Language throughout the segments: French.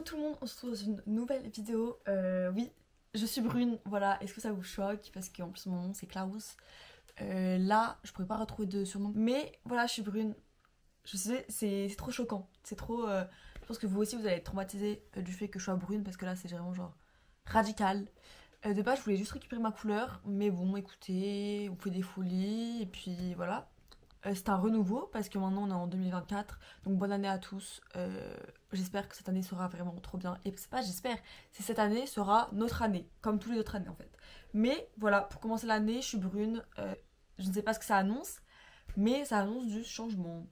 tout le monde, on se retrouve dans une nouvelle vidéo. Oui, je suis brune, voilà. Est-ce que ça vous choque? Parce qu'en plus mon nom c'est Klaus. Là, je pourrais pas retrouver de surnom. Mais voilà, je suis brune. Je sais, c'est trop choquant. C'est trop. Je pense que vous aussi vous allez être traumatisés du fait que je sois brune parce que là c'est vraiment genre radical. De base, je voulais juste récupérer ma couleur. Mais bon, écoutez, on fait des folies. Et puis voilà. C'est un renouveau parce que maintenant on est en 2024. Donc bonne année à tous. J'espère que cette année sera vraiment trop bien. Et c'est pas j'espère, c'est cette année sera notre année. Comme tous les autres années en fait. Mais voilà, pour commencer l'année, je suis brune. Je ne sais pas ce que ça annonce. Mais ça annonce du changement.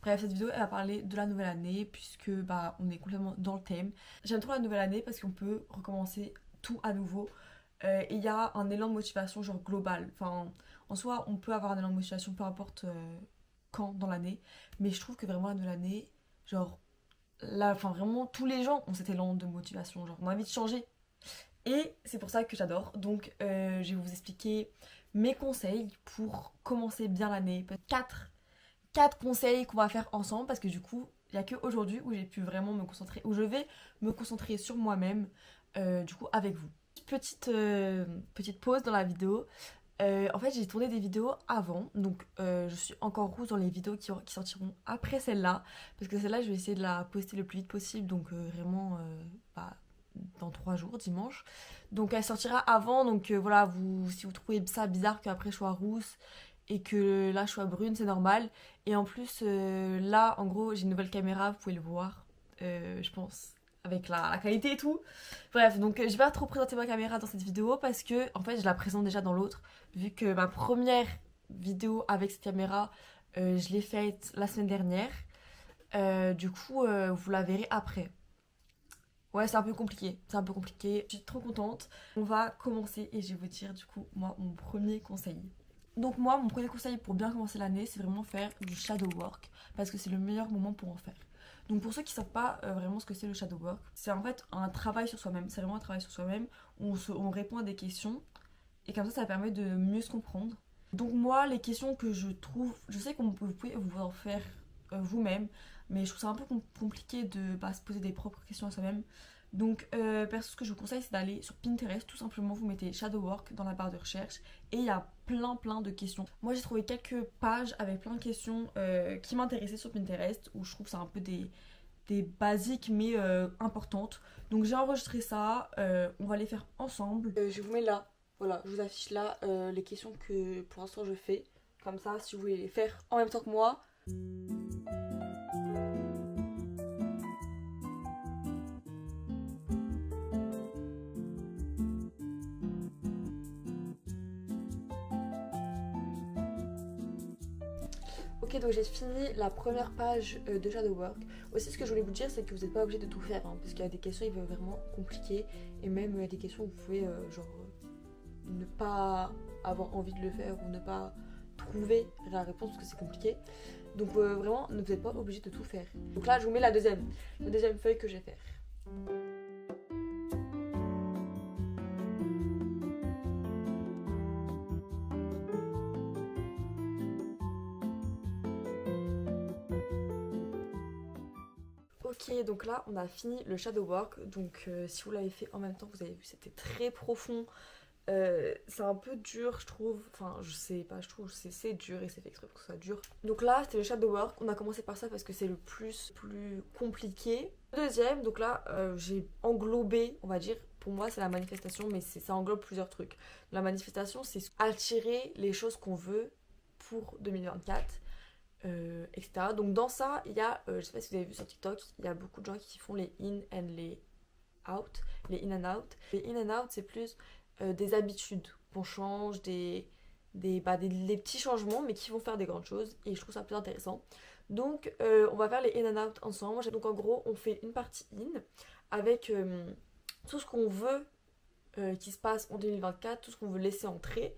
Bref, cette vidéo elle va parler de la nouvelle année. Puisque bah on est complètement dans le thème. J'aime trop la nouvelle année parce qu'on peut recommencer tout à nouveau. Et il y a un élan de motivation genre global. Enfin, en soi, on peut avoir un élan de motivation peu importe quand dans l'année. Mais je trouve que vraiment la nouvelle année, genre, là, enfin vraiment, tous les gens ont cet élan de motivation. Genre, on a envie de changer. Et c'est pour ça que j'adore. Donc, je vais vous expliquer mes conseils pour commencer bien l'année. Quatre conseils qu'on va faire ensemble parce que du coup, il n'y a qu'aujourd'hui où j'ai pu vraiment me concentrer, où je vais me concentrer sur moi-même, du coup, avec vous. Petite pause dans la vidéo. En fait, j'ai tourné des vidéos avant, donc je suis encore rouge dans les vidéos qui sortiront après celle-là, parce que celle-là, je vais essayer de la poster le plus vite possible, donc vraiment bah, dans 3 jours, dimanche. Donc elle sortira avant, donc voilà, si vous trouvez ça bizarre qu'après je sois rousse et que là je sois brune, c'est normal. Et en plus, là, en gros, j'ai une nouvelle caméra, vous pouvez le voir, je pense avec la qualité et tout. Bref, donc je vais pas trop présenter ma caméra dans cette vidéo parce que en fait je la présente déjà dans l'autre. Vu que ma première vidéo avec cette caméra, je l'ai faite la semaine dernière. Du coup, vous la verrez après. Ouais, c'est un peu compliqué. C'est un peu compliqué. Je suis trop contente. On va commencer et je vais vous dire du coup, moi, mon premier conseil. Donc moi, mon premier conseil pour bien commencer l'année, c'est vraiment faire du shadow work. Parce que c'est le meilleur moment pour en faire. Donc pour ceux qui ne savent pas vraiment ce que c'est le shadow work, c'est en fait un travail sur soi-même. C'est vraiment un travail sur soi-même où on répond à des questions et comme ça permet de mieux se comprendre. Donc moi, les questions que je trouve, je sais vous pouvez vous en faire vous-même, mais je trouve ça un peu compliqué de se poser des propres questions à soi-même. Donc perso, ce que je vous conseille, c'est d'aller sur Pinterest. Tout simplement, vous mettez shadow work dans la barre de recherche et il y a plein de questions. Moi, j'ai trouvé quelques pages avec plein de questions qui m'intéressaient sur Pinterest, où je trouve que c'est un peu des basiques mais importantes. Donc j'ai enregistré ça, on va les faire ensemble. Je vous mets là, voilà, je vous affiche là les questions que pour l'instant je fais. Comme ça, si vous voulez les faire en même temps que moi. Ok, donc j'ai fini la première page de Shadow Work. Aussi, ce que je voulais vous dire, c'est que vous n'êtes pas obligé de tout faire, hein, parce qu'il y a des questions, ils peuvent vraiment compliquées, et même il y a des questions où vous pouvez ne pas avoir envie de le faire ou ne pas trouver la réponse parce que c'est compliqué. Donc vraiment, vous n'êtes pas obligé de tout faire. Donc là, je vous mets la deuxième feuille que je vais faire. Ok, donc là on a fini le shadow work. Donc si vous l'avez fait en même temps, vous avez vu, c'était très profond. C'est un peu dur, je trouve. Enfin, je sais pas, je trouve c'est dur et c'est fait exprès pour que ça dure. Donc là, c'était le shadow work. On a commencé par ça parce que c'est le plus compliqué. Le deuxième, donc là, j'ai englobé, on va dire. Pour moi, c'est la manifestation, mais ça englobe plusieurs trucs. La manifestation, c'est attirer les choses qu'on veut pour 2024. Etc. Donc dans ça, il y a, je sais pas si vous avez vu sur TikTok, il y a beaucoup de gens qui font les in and les out, les in and out. Les in and out, c'est plus des habitudes qu'on change, des petits changements, mais qui vont faire des grandes choses. Et je trouve ça plus intéressant. Donc on va faire les in and out ensemble. Donc en gros, on fait une partie in avec tout ce qu'on veut qui se passe en 2024, tout ce qu'on veut laisser entrer.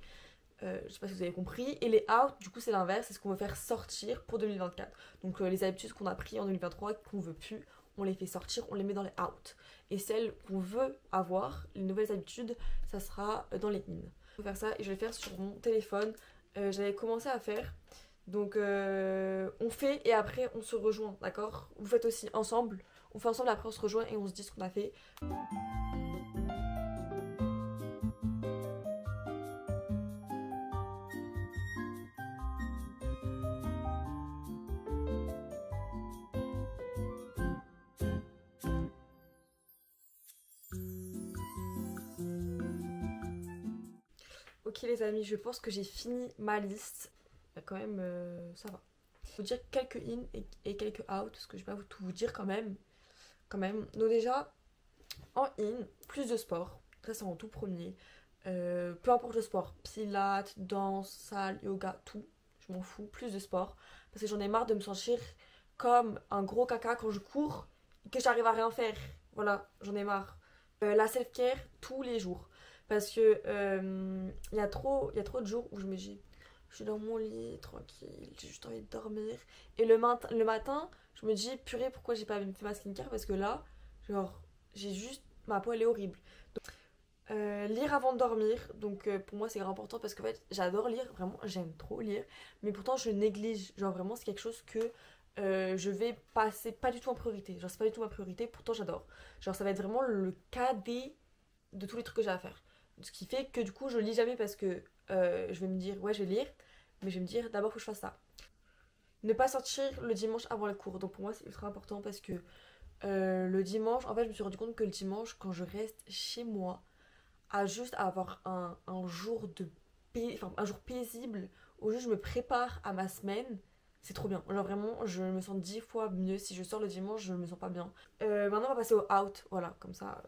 Je sais pas si vous avez compris. Et les out, du coup, c'est l'inverse, c'est ce qu'on veut faire sortir pour 2024. Donc les habitudes qu'on a prises en 2023, qu'on veut plus, on les fait sortir, on les met dans les out. Et celles qu'on veut avoir, les nouvelles habitudes, ça sera dans les in. Je vais faire ça et je vais le faire sur mon téléphone. J'avais commencé à faire. Donc on fait et après on se rejoint, d'accord? Vous faites aussi ensemble. On fait ensemble, après on se rejoint et on se dit ce qu'on a fait. Ok les amis, je pense que j'ai fini ma liste. Quand même, ça va. Je vais vous dire quelques in et quelques out, parce que je vais pas tout vous dire quand même. Donc déjà, en in, plus de sport. Ça c'est en tout premier. Peu importe le sport, pilates, danse, salle, yoga, tout. Je m'en fous, plus de sport. Parce que j'en ai marre de me sentir comme un gros caca quand je cours et que j'arrive à rien faire. Voilà, j'en ai marre. La self-care tous les jours. Parce que il y a trop de jours où je me dis, je suis dans mon lit, tranquille, j'ai juste envie de dormir. Et le matin, je me dis, purée, pourquoi j'ai pas fait ma skincare? Parce que là, genre, j'ai juste, ma peau elle est horrible. Donc, lire avant de dormir, donc pour moi c'est grave important parce qu'en fait j'adore lire, vraiment j'aime trop lire. Mais pourtant je néglige, genre vraiment c'est quelque chose que je vais passer pas du tout en priorité. Genre c'est pas du tout ma priorité, pourtant j'adore. Genre ça va être vraiment le cadet de tous les trucs que j'ai à faire. Ce qui fait que du coup je lis jamais parce que je vais me dire ouais je vais lire, mais je vais me dire d'abord faut que je fasse ça. Ne pas sortir le dimanche avant les cours, donc pour moi c'est ultra important parce que le dimanche, en fait je me suis rendu compte que le dimanche quand je reste chez moi à juste avoir un jour un jour paisible où juste je me prépare à ma semaine, c'est trop bien. Genre vraiment je me sens 10 fois mieux. Si je sors le dimanche je me sens pas bien. Maintenant on va passer au out, voilà comme ça.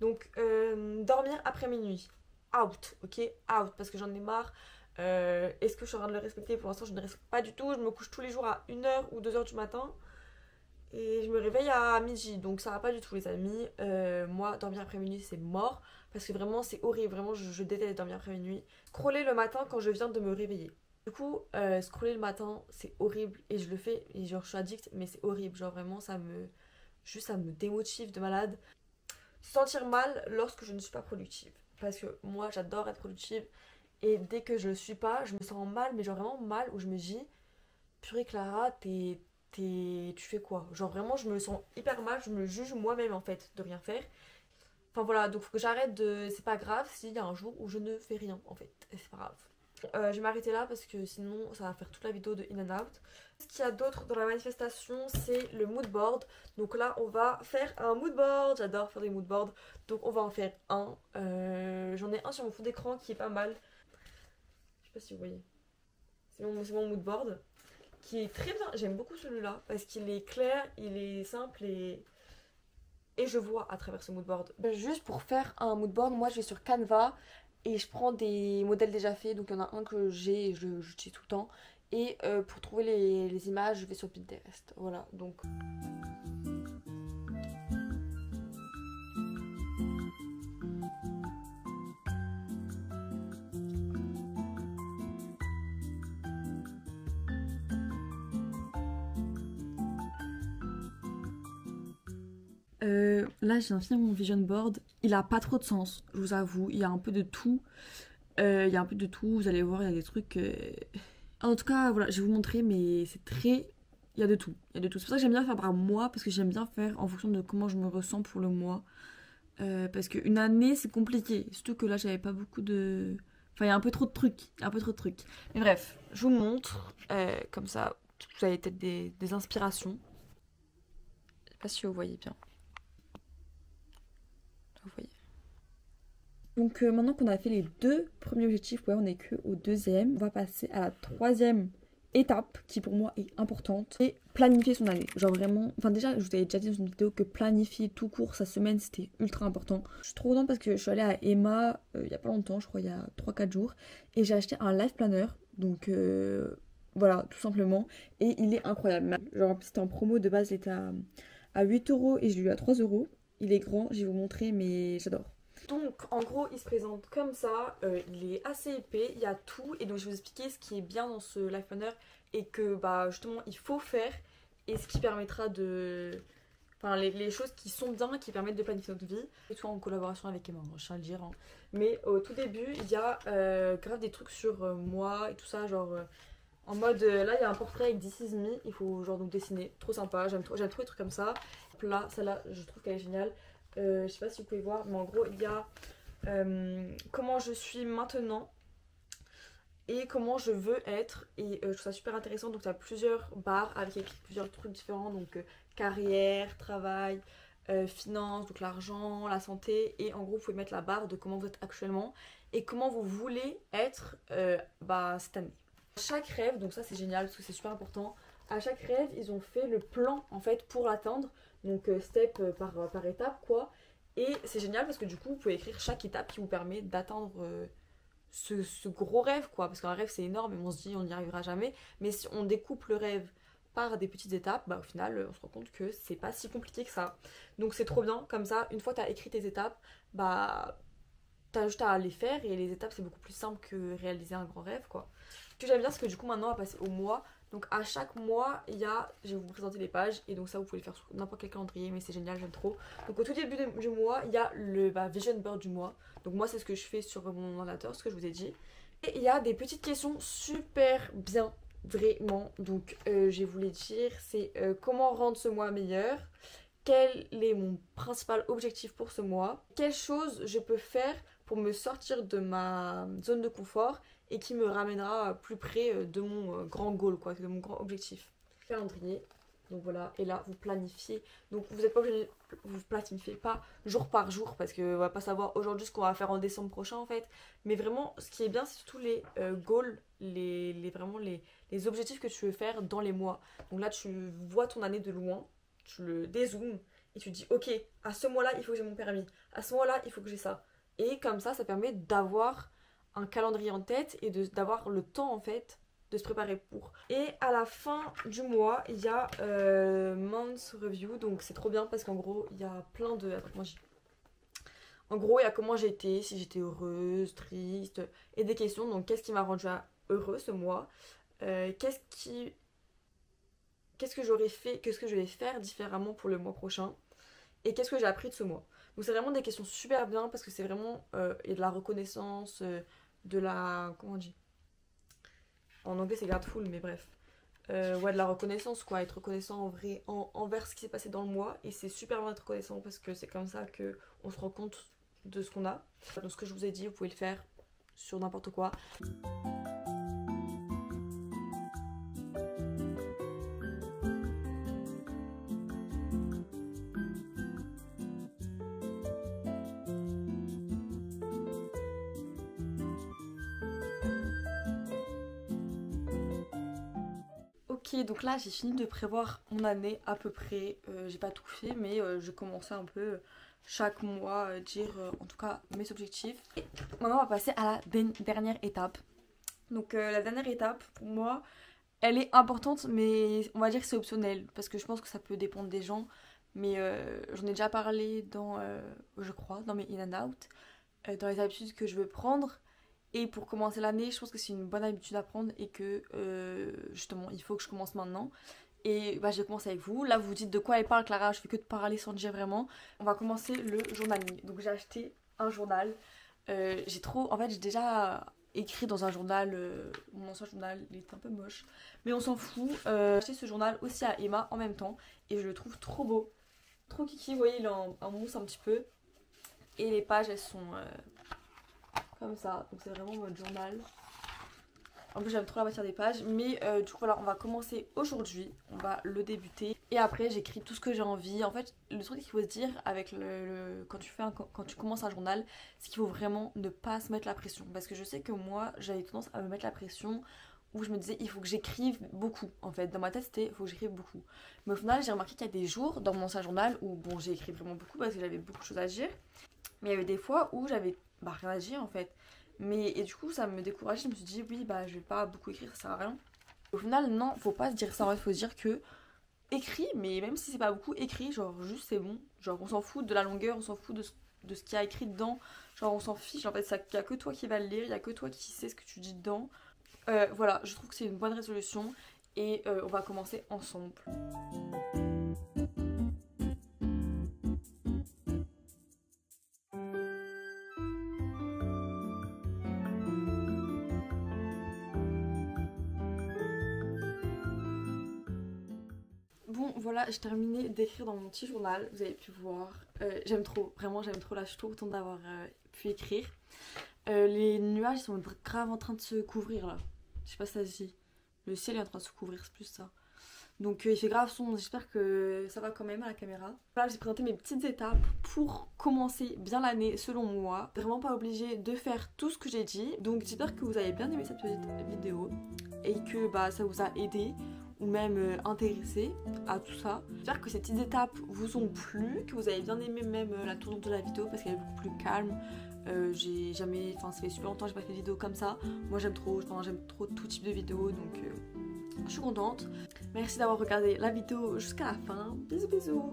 Donc, dormir après minuit. Out, ok? Out, parce que j'en ai marre. Est-ce que je suis en train de le respecter? Pour l'instant, je ne le respecte pas du tout. Je me couche tous les jours à 1h ou 2h du matin. Et je me réveille à midi. Donc, ça va pas du tout, les amis. Moi, dormir après minuit, c'est mort. Parce que vraiment, c'est horrible. Vraiment, je déteste dormir après minuit. Scroller le matin quand je viens de me réveiller. Du coup, scroller le matin, c'est horrible. Et je le fais. Et genre, je suis addict, mais c'est horrible. Genre, vraiment, ça me démotive de malade. Sentir mal lorsque je ne suis pas productive. Parce que moi, j'adore être productive. Et dès que je ne le suis pas, je me sens mal, mais genre vraiment mal, où je me dis, purée Clara, tu fais quoi? Genre vraiment, je me sens hyper mal, je me juge moi-même en fait de rien faire. Enfin voilà, donc faut que j'arrête de. C'est pas grave s'il y a un jour où je ne fais rien en fait. Et c'est pas grave. Je vais m'arrêter là parce que sinon ça va faire toute la vidéo de In and Out. Ce qu'il y a d'autre dans la manifestation, c'est le mood board. Donc là, on va faire un mood board. J'adore faire des mood boards. Donc on va en faire un. J'en ai un sur mon fond d'écran qui est pas mal. Je sais pas si vous voyez. C'est mon mood board qui est très bien. J'aime beaucoup celui-là parce qu'il est clair, il est simple et je vois à travers ce mood board. Juste pour faire un mood board, moi je vais sur Canva. Et je prends des modèles déjà faits, donc il y en a un que j'ai et j'utilise tout le temps. Et pour trouver les images, je vais sur Pinterest. Voilà, donc. Là, j'ai fini mon vision board. Il a pas trop de sens, je vous avoue. Il y a un peu de tout. Vous allez voir, il y a des trucs. En tout cas, voilà, je vais vous montrer, mais c'est très. Il y a de tout. C'est pour ça que j'aime bien faire par mois, parce que j'aime bien faire en fonction de comment je me ressens pour le mois. Parce qu'une année, c'est compliqué. Surtout que là, j'avais pas beaucoup de. Enfin, il y a un peu trop de trucs. Mais bref, je vous montre. Comme ça, vous avez peut-être des inspirations. Je sais pas si vous voyez bien. Vous voyez. Donc maintenant qu'on a fait les deux premiers objectifs, ouais, on n'est que au deuxième. On va passer à la troisième étape qui pour moi est importante. C'est planifier son année. Genre vraiment, enfin déjà je vous avais déjà dit dans une vidéo que planifier tout court sa semaine c'était ultra important. Je suis trop contente parce que je suis allée à Emma il y a pas longtemps, je crois il y a 3-4 jours. Et j'ai acheté un life planner. Donc voilà, tout simplement. Et il est incroyable. Genre c'était en promo, de base il était à 8€ et je l'ai eu à 3€. Il est grand, je vais vous montrer mais j'adore. Donc en gros il se présente comme ça, il est assez épais, il y a tout et donc je vais vous expliquer ce qui est bien dans ce life planner et que bah justement il faut faire et ce qui permettra de... Enfin les choses qui sont bien, qui permettent de planifier notre vie, et tout en collaboration avec Emma, je tiens à le dire. Hein. Mais au tout début il y a grave des trucs sur moi et tout ça, genre en mode là il y a un portrait avec This Is Me, il faut genre donc dessiner, trop sympa, j'aime trop les trucs comme ça. exemple là, celle-là je trouve qu'elle est géniale. Je sais pas si vous pouvez voir, mais en gros il y a comment je suis maintenant et comment je veux être. Et je trouve ça super intéressant. Donc tu as plusieurs barres avec écrit plusieurs trucs différents. Donc carrière, travail, finance, donc l'argent, la santé. Et en gros vous pouvez mettre la barre de comment vous êtes actuellement et comment vous voulez être cette année. Chaque rêve, donc ça c'est génial parce que c'est super important. À chaque rêve ils ont fait le plan en fait pour l'atteindre. Donc step par étape quoi. Et c'est génial parce que du coup vous pouvez écrire chaque étape qui vous permet d'atteindre ce gros rêve quoi, parce qu'un rêve c'est énorme et on se dit on n'y arrivera jamais, mais si on découpe le rêve par des petites étapes, au final on se rend compte que c'est pas si compliqué que ça. Donc c'est trop bien, comme ça une fois t'as écrit tes étapes, t'as juste à les faire et les étapes c'est beaucoup plus simple que réaliser un grand rêve quoi. Ce que j'aime bien c'est que du coup maintenant on va passer au mois. Donc à chaque mois, je vais vous présenter les pages et donc ça vous pouvez le faire sur n'importe quel calendrier mais c'est génial, j'aime trop. Donc au tout début du mois, il y a le vision board du mois. Donc moi c'est ce que je fais sur mon ordinateur, ce que je vous ai dit. Et il y a des petites questions super bien, vraiment. Donc je vais vous les dire, c'est comment rendre ce mois meilleur, quel est mon principal objectif pour ce mois, quelle chose je peux faire pour me sortir de ma zone de confort et qui me ramènera plus près de mon grand goal, quoi, de mon grand objectif. Calendrier, donc voilà, et là vous planifiez. Donc vous n'êtes pas obligé, vous planifiez pas jour par jour parce qu'on va pas savoir aujourd'hui ce qu'on va faire en décembre prochain en fait. Mais vraiment, ce qui est bien, c'est surtout les goals, vraiment les objectifs que tu veux faire dans les mois. Donc là, tu vois ton année de loin, tu le dézoomes et tu te dis ok, à ce mois-là, il faut que j'ai mon permis, à ce mois-là, il faut que j'ai ça. Et comme ça permet d'avoir un calendrier en tête et d'avoir le temps en fait de se préparer pour. Et à la fin du mois, il y a month review, donc c'est trop bien parce qu'en gros, il y a plein de... En gros, il y a comment j'étais, si j'étais heureuse, triste, et des questions. Donc, qu'est-ce qui m'a rendu heureux ce mois, qu'est-ce que j'aurais fait, qu'est-ce que je vais faire différemment pour le mois prochain, et qu'est-ce que j'ai appris de ce mois. Donc, c'est vraiment des questions super bien parce que c'est vraiment il y a de la reconnaissance, de la... Comment on dit? En anglais, c'est grateful, mais bref. Ouais, de la reconnaissance, quoi. Être reconnaissant en vrai, envers ce qui s'est passé dans le mois. Et c'est super bien d'être reconnaissant parce que c'est comme ça qu'on se rend compte de ce qu'on a. Donc, ce que je vous ai dit, vous pouvez le faire sur n'importe quoi. Ok, donc là j'ai fini de prévoir mon année à peu près. J'ai pas tout fait, mais j'ai commencé un peu chaque mois dire en tout cas mes objectifs. Et maintenant on va passer à la dernière étape. Donc la dernière étape pour moi, elle est importante, mais on va dire que c'est optionnel parce que je pense que ça peut dépendre des gens. Mais j'en ai déjà parlé dans, je crois, dans mes in and out, dans les habitudes que je veux prendre. Et pour commencer l'année, je pense que c'est une bonne habitude à prendre et que justement, il faut que je commence maintenant. Et je vais commencer avec vous. Là, vous vous dites de quoi elle parle, Clara. Je fais que de parler sans dire vraiment. On va commencer le journaling. Donc, j'ai acheté un journal. En fait, j'ai déjà écrit dans un journal. Mon ancien journal, il est un peu moche. Mais on s'en fout. J'ai acheté ce journal aussi à Emma en même temps. Et je le trouve trop beau. Trop kiki. Vous voyez, il est en mousse un petit peu. Et les pages, elles sont... comme ça, donc c'est vraiment mode journal. En plus j'aime trop la matière des pages. Mais du coup voilà, on va commencer aujourd'hui. On va le débuter. Et après j'écris tout ce que j'ai envie. En fait le truc qu'il faut se dire avec quand tu commences un journal, c'est qu'il faut vraiment ne pas se mettre la pression. Parce que je sais que moi j'avais tendance à me mettre la pression, où je me disais il faut que j'écrive beaucoup. En fait dans ma tête c'était il faut que j'écrive beaucoup. Mais au final j'ai remarqué qu'il y a des jours dans mon ancien journal où bon j'ai écrit vraiment beaucoup parce que j'avais beaucoup de choses à dire. Mais il y avait des fois où j'avais rien à dire en fait. Et du coup ça me décourageait, je me suis dit oui je vais pas beaucoup écrire, ça sert à rien. Au final non, faut pas se dire ça, en fait faut se dire que écris, mais même si c'est pas beaucoup, écris, genre juste c'est bon. Genre on s'en fout de la longueur, on s'en fout de ce qu'il y a écrit dedans. Genre on s'en fiche, en fait il y a que toi qui va le lire, il y a que toi qui sais ce que tu dis dedans. Voilà, je trouve que c'est une bonne résolution et on va commencer ensemble. voilà, j'ai terminé d'écrire dans mon petit journal, vous avez pu voir. J'aime trop, vraiment j'aime trop, là je suis trop contente d'avoir pu écrire. Les nuages sont grave en train de se couvrir là. Je sais pas si ça se dit. Le ciel est en train de se couvrir, c'est plus ça. Donc il fait grave sombre, j'espère que ça va quand même à la caméra. Voilà, j'ai présenté mes petites étapes pour commencer bien l'année selon moi. Vraiment pas obligé de faire tout ce que j'ai dit. Donc j'espère que vous avez bien aimé cette petite vidéo et que ça vous a aidé ou même intéressé à tout ça. J'espère que ces petites étapes vous ont plu, que vous avez bien aimé même la tournure de la vidéo parce qu'elle est beaucoup plus calme. J'ai jamais, ça fait super longtemps que j'ai pas fait de vidéo comme ça. Moi j'aime trop, j'aime trop tout type de vidéo, donc je suis contente. Merci d'avoir regardé la vidéo jusqu'à la fin. Bisous bisous.